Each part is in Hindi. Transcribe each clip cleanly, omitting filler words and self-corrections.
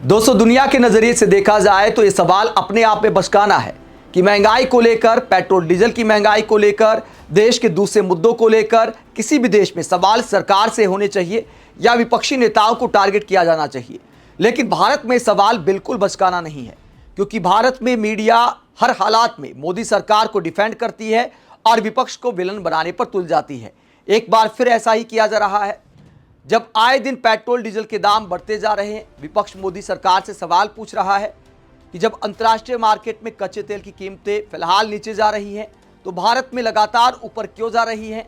दोस्तों, दुनिया के नजरिए से देखा जाए तो ये सवाल अपने आप में बचकाना है कि महंगाई को लेकर, पेट्रोल डीजल की महंगाई को लेकर, देश के दूसरे मुद्दों को लेकर किसी भी देश में सवाल सरकार से होने चाहिए या विपक्षी नेताओं को टारगेट किया जाना चाहिए। लेकिन भारत में सवाल बिल्कुल बचकाना नहीं है, क्योंकि भारत में मीडिया हर हालात में मोदी सरकार को डिफेंड करती है और विपक्ष को विलन बनाने पर तुल जाती है। एक बार फिर ऐसा ही किया जा रहा है। जब आए दिन पेट्रोल डीजल के दाम बढ़ते जा रहे हैं, विपक्ष मोदी सरकार से सवाल पूछ रहा है कि जब अंतर्राष्ट्रीय मार्केट में कच्चे तेल की कीमतें फिलहाल नीचे जा रही हैं, तो भारत में लगातार ऊपर क्यों जा रही हैं?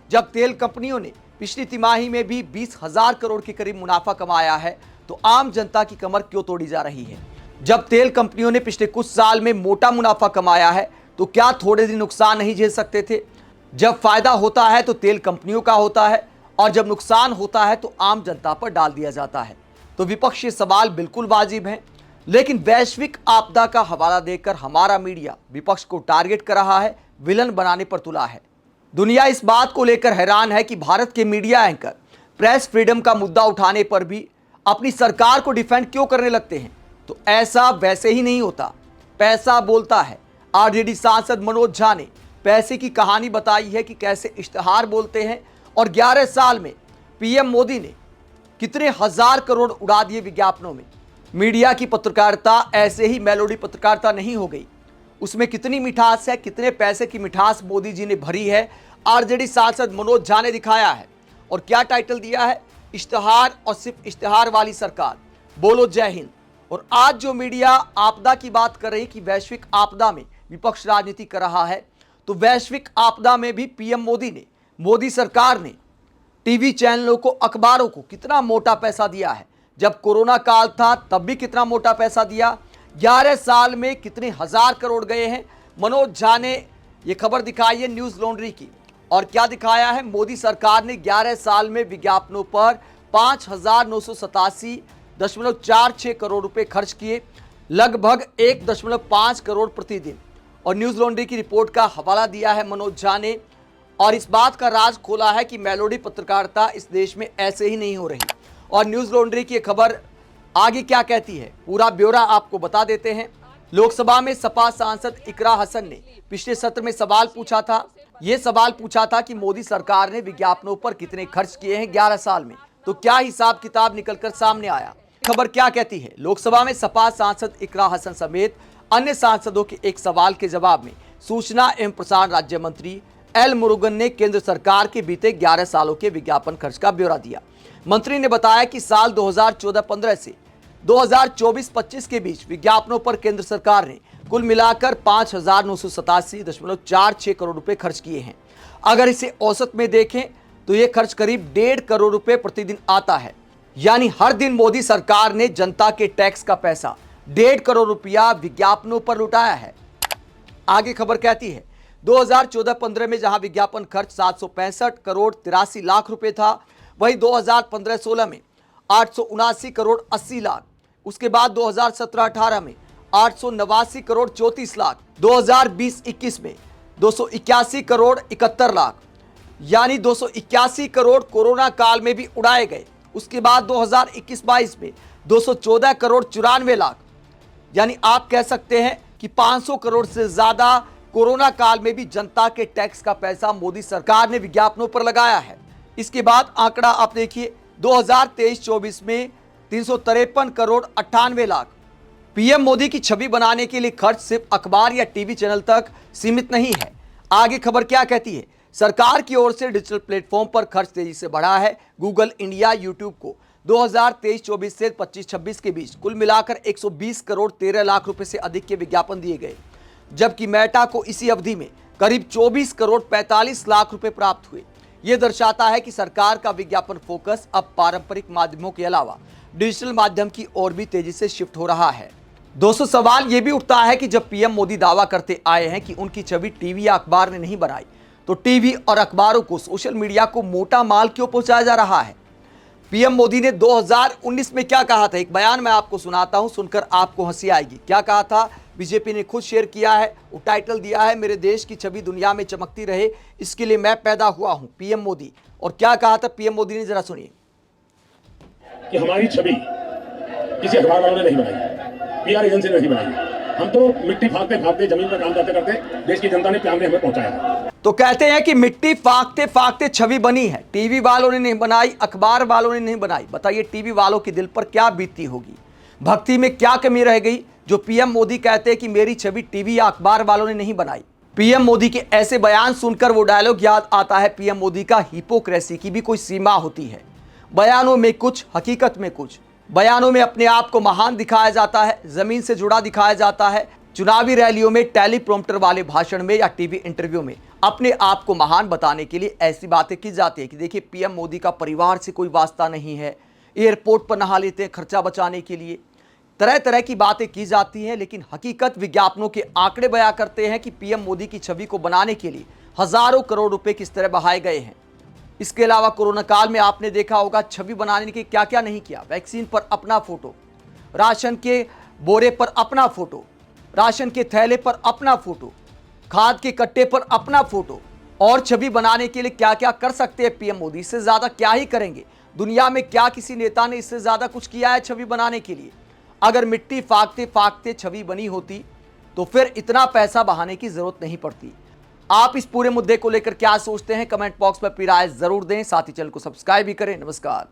जब तेल कंपनियों ने पिछली तिमाही में भी 20,000 करोड़ के करीब मुनाफा कमाया है, तो आम जनता की कमर क्यों तोड़ी जा रही है? जब तेल कंपनियों ने पिछले कुछ साल में मोटा मुनाफा कमाया है, तो क्या थोड़े दिन नुकसान नहीं झेल सकते थे? जब फायदा होता है तो तेल कंपनियों का होता है, और जब नुकसान होता है तो आम जनता पर डाल दिया जाता है। तो विपक्ष ये सवाल बिल्कुल वाजिब है, लेकिन वैश्विक आपदा का हवाला देकर हमारा मीडिया विपक्ष को टारगेट कर रहा है, विलन बनाने पर तुला है। दुनिया इस बात को लेकर हैरान है कि भारत के मीडिया एंकर प्रेस फ्रीडम का मुद्दा उठाने पर भी अपनी सरकार को डिफेंड क्यों करने लगते हैं। तो ऐसा वैसे ही नहीं होता, पैसा बोलता है। आरजेडी सांसद मनोज झा ने पैसे की कहानी बताई है कि कैसे इश्तेहार बोलते हैं, और 11 साल में पीएम मोदी ने कितने हजार करोड़ उड़ा दिए विज्ञापनों में। मीडिया की पत्रकारिता ऐसे ही मेलोडी पत्रकारिता नहीं हो गई, उसमें कितनी मिठास है, कितने पैसे की मिठास मोदी जी ने भरी है, आरजेडी सांसद मनोज झा ने दिखाया है। और क्या टाइटल दिया है? इश्तेहार और सिर्फ इश्तेहार वाली सरकार, बोलो जय हिंद। और आज जो मीडिया आपदा की बात कर रही कि वैश्विक आपदा में विपक्ष राजनीति कर रहा है, तो वैश्विक आपदा में भी पीएम मोदी ने, मोदी सरकार ने टीवी चैनलों को, अखबारों को कितना मोटा पैसा दिया है। जब कोरोना काल था तब भी कितना मोटा पैसा दिया। 11 साल में कितने हजार करोड़ गए हैं। मनोज झा ने यह खबर दिखाई है न्यूज लॉन्ड्री की, और क्या दिखाया है? मोदी सरकार ने 11 साल में विज्ञापनों पर 5,987.46 करोड़ रुपए खर्च किए, लगभग 1.5 करोड़ प्रतिदिन। और न्यूज लॉन्ड्री की रिपोर्ट का हवाला दिया है मनोज झा ने, और इस बात का राज खोला है कि मेलोडी पत्रकारिता इस देश में ऐसे ही नहीं हो रही। और न्यूज लॉन्ड्री की खबर आगे क्या कहती है, पूरा ब्यौरा आपको बता देते हैं। लोकसभा में सपा सांसद इकरा हसन ने पिछले सत्र में सवाल पूछा था। यह सवाल पूछा था कि मोदी सरकार ने विज्ञापनों पर कितने खर्च किए हैं 11 साल में। तो क्या हिसाब किताब निकलकर सामने आया? खबर क्या कहती है? लोकसभा में सपा सांसद इकरा हसन समेत अन्य सांसदों के एक सवाल के जवाब में सूचना एवं प्रसारण राज्य मंत्री एल मुरुगन ने केंद्र सरकार के बीते 11 सालों के विज्ञापन खर्च का ब्यौरा दिया। मंत्री ने बताया कि साल 2014-15 से 2024-25 के बीच विज्ञापनों पर केंद्र सरकार ने कुल मिलाकर 5,987.46 करोड़ रुपए खर्च किए हैं। अगर इसे औसत में देखें तो यह खर्च करीब 1.5 करोड़ रुपए प्रतिदिन आता है। यानी हर दिन मोदी सरकार ने जनता के टैक्स का पैसा 1.5 करोड़ रुपया विज्ञापनों पर लुटाया है। आगे खबर कहती है, 2014-15 में जहां विज्ञापन खर्च 765 करोड़ 83 लाख रुपए था, वहीं 2015-16 में 879 करोड़ 80 लाख, उसके बाद 2017-18 में 889 करोड़ 34 लाख, 2020-21 में 281 करोड़ 71 लाख, यानी 281 करोड़ कोरोना काल में भी उड़ाए गए। उसके बाद 2021-22 में 214 करोड़ 94 लाख, यानी आप कह सकते हैं कि 500 करोड़ से ज्यादा कोरोना काल में भी जनता के टैक्स का पैसा मोदी सरकार ने विज्ञापनों पर लगाया है। इसके बाद आंकड़ा आप देखिए, 2023-24 में 353 करोड़ 98 लाख। पीएम मोदी की छवि बनाने के लिए खर्च सिर्फ अखबार या टीवी चैनल तक सीमित नहीं है। आगे खबर क्या कहती है? सरकार की ओर से डिजिटल प्लेटफॉर्म पर खर्च तेजी से बढ़ा है। गूगल इंडिया, यूट्यूब को 2023-24 से 25-26 के बीच कुल मिलाकर 120 करोड़ 13 लाख रुपए से अधिक के विज्ञापन दिए गए, जबकि मेटा को इसी अवधि में करीब 24 करोड़ 45 लाख रुपए प्राप्त हुए। यह दर्शाता है कि सरकार का विज्ञापन फोकस अब पारंपरिक माध्यमों के अलावा डिजिटल माध्यम की ओर भी तेजी से शिफ्ट हो रहा है। दोस्तों, सवाल यह भी उठता है कि जब पीएम मोदी दावा करते आए हैं कि उनकी छवि टीवी या अखबार ने नहीं बनाई, तो टीवी और अखबारों को, सोशल मीडिया को मोटा माल क्यों पहुंचाया जा रहा है? पीएम मोदी ने 2019 में क्या कहा था? एक बयान मैं आपको सुनाता हूं, सुनकर आपको हंसी आएगी। क्या कहा था? बीजेपी ने खुद शेयर किया है, वो टाइटल दिया है, मेरे देश की छवि दुनिया में चमकती रहे, इसके लिए मैं पैदा हुआ हूं, पीएम मोदी। और क्या कहा था पीएम मोदी ने, जरा सुनिए। कि हमारी छवि किसी अखबार वालों ने नहीं बनाई, पीआर एजेंसी ने नहीं बनाई। हम तो मिट्टी फाड़ते फाड़ते, जमीन पर काम करते करते देश की जनता ने प्यार में हमें पहुंचाया है। तो कहते हैं कि मिट्टी फाड़ते फाड़ते छवि बनी है, टीवी वालों ने नहीं बनाई, अखबार वालों ने नहीं बनाई। बताइए टीवी वालों के दिल पर क्या बीती होगी, भक्ति में क्या कमी रह गई जो पीएम मोदी कहते हैं कि मेरी छवि टीवी या अखबार वालों ने नहीं बनाई। पीएम मोदी के ऐसे बयान सुनकर वो डायलॉग याद आता है, पीएम मोदी का हिपोक्रेसी की भी कोई सीमा होती है। बयानों में कुछ, हकीकत में कुछ। बयानों में अपने आप को महान दिखाया जाता है, जमीन से जुड़ा दिखाया जाता है। चुनावी रैलियों में, टेलीप्रॉम्प्टर वाले भाषण में या टीवी इंटरव्यू में अपने आप को महान बताने के लिए ऐसी बातें की जाती है कि देखिए पीएम मोदी का परिवार से कोई वास्ता नहीं है, एयरपोर्ट पर नहा लेते हैं खर्चा बचाने के लिए। तरह तरह की बातें की जाती हैं, लेकिन हकीकत विज्ञापनों के आंकड़े बयां करते हैं कि पीएम मोदी की छवि को बनाने के लिए हजारों करोड़ रुपए किस तरह बहाए गए हैं। इसके अलावा कोरोना काल में आपने देखा होगा छवि बनाने के क्या क्या नहीं किया। वैक्सीन पर अपना फोटो, राशन के बोरे पर अपना फोटो, राशन के थैले पर अपना फोटो, खाद के कट्टे पर अपना फोटो। और छवि बनाने के लिए क्या क्या कर सकते हैं पीएम मोदी, इससे ज्यादा क्या ही करेंगे। दुनिया में क्या किसी नेता ने इससे ज्यादा कुछ किया है छवि बनाने के लिए। अगर मिट्टी फाड़ते फाड़ते छवि बनी होती तो फिर इतना पैसा बहाने की जरूरत नहीं पड़ती। आप इस पूरे मुद्दे को लेकर क्या सोचते हैं, कमेंट बॉक्स में अपनी राय जरूर दें। साथ ही चैनल को सब्सक्राइब भी करें। नमस्कार।